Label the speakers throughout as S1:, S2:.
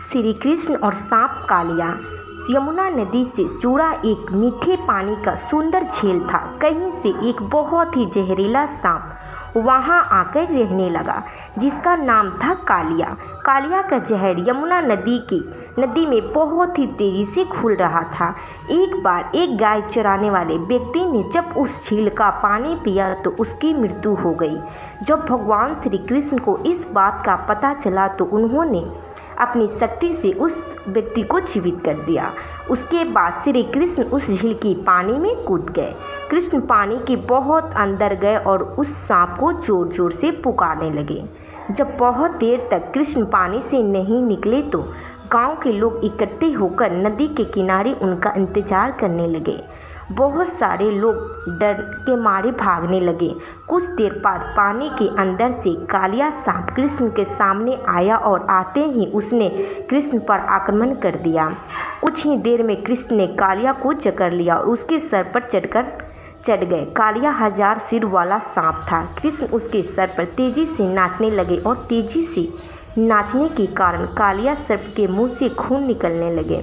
S1: श्री कृष्ण और सांप कालिया। यमुना नदी से जुड़ा एक मीठे पानी का सुंदर झील था। कहीं से एक बहुत ही जहरीला सांप वहां आकर रहने लगा, जिसका नाम था कालिया। कालिया का जहर यमुना नदी में बहुत ही तेजी से घुल रहा था। एक बार एक गाय चराने वाले व्यक्ति ने जब उस झील का पानी पिया तो उसकी मृत्यु हो गई। जब भगवान श्री कृष्ण को इस बात का पता चला तो उन्होंने अपनी शक्ति से उस व्यक्ति को जीवित कर दिया। उसके बाद श्री कृष्ण उस झील की पानी में कूद गए। कृष्ण पानी के बहुत अंदर गए और उस सांप को जोर जोर से पुकारने लगे। जब बहुत देर तक कृष्ण पानी से नहीं निकले तो गांव के लोग इकट्ठे होकर नदी के किनारे उनका इंतजार करने लगे। बहुत सारे लोग डर के मारे भागने लगे। कुछ देर बाद पानी के अंदर से कालिया सांप कृष्ण के सामने आया और आते ही उसने कृष्ण पर आक्रमण कर दिया। कुछ ही देर में कृष्ण ने कालिया को जकड़ लिया और उसके सर पर चढ़ गए। कालिया 1000 सिर वाला सांप था। कृष्ण उसके सर पर तेजी से नाचने लगे और तेजी से नाचने के कारण कालिया सर्प के मुंह से खून निकलने लगे।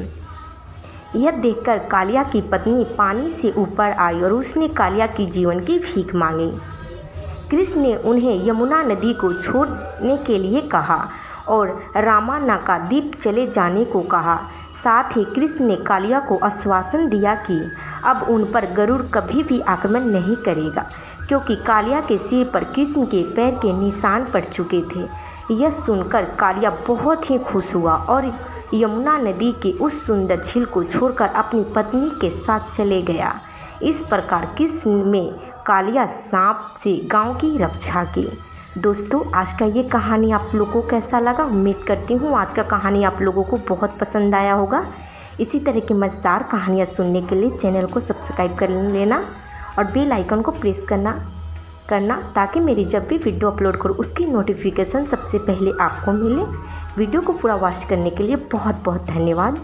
S1: यह देखकर कालिया की पत्नी पानी से ऊपर आई और उसने कालिया की जीवन की भीख मांगी। कृष्ण ने उन्हें यमुना नदी को छोड़ने के लिए कहा और रामानाका द्वीप चले जाने को कहा। साथ ही कृष्ण ने कालिया को आश्वासन दिया कि अब उन पर गरुड़ कभी भी आक्रमण नहीं करेगा, क्योंकि कालिया के सिर पर कृष्ण के पैर के निशान पड़ चुके थे। यह सुनकर कालिया बहुत ही खुश हुआ और यमुना नदी के उस सुंदर झील को छोड़कर अपनी पत्नी के साथ चले गया। इस प्रकार कृष्ण में कालिया सांप से गांव की रक्षा की। दोस्तों, आज का ये कहानी आप लोगों को कैसा लगा? उम्मीद करती हूँ आज का कहानी आप लोगों को बहुत पसंद आया होगा। इसी तरह की मज़ेदार कहानियाँ सुनने के लिए चैनल को सब्सक्राइब कर लेना और बेल आइकन को प्रेस करना ताकि मेरी जब भी वीडियो अपलोड करूँ उसकी नोटिफिकेशन सबसे पहले आपको मिले। वीडियो को पूरा वॉच करने के लिए बहुत बहुत धन्यवाद।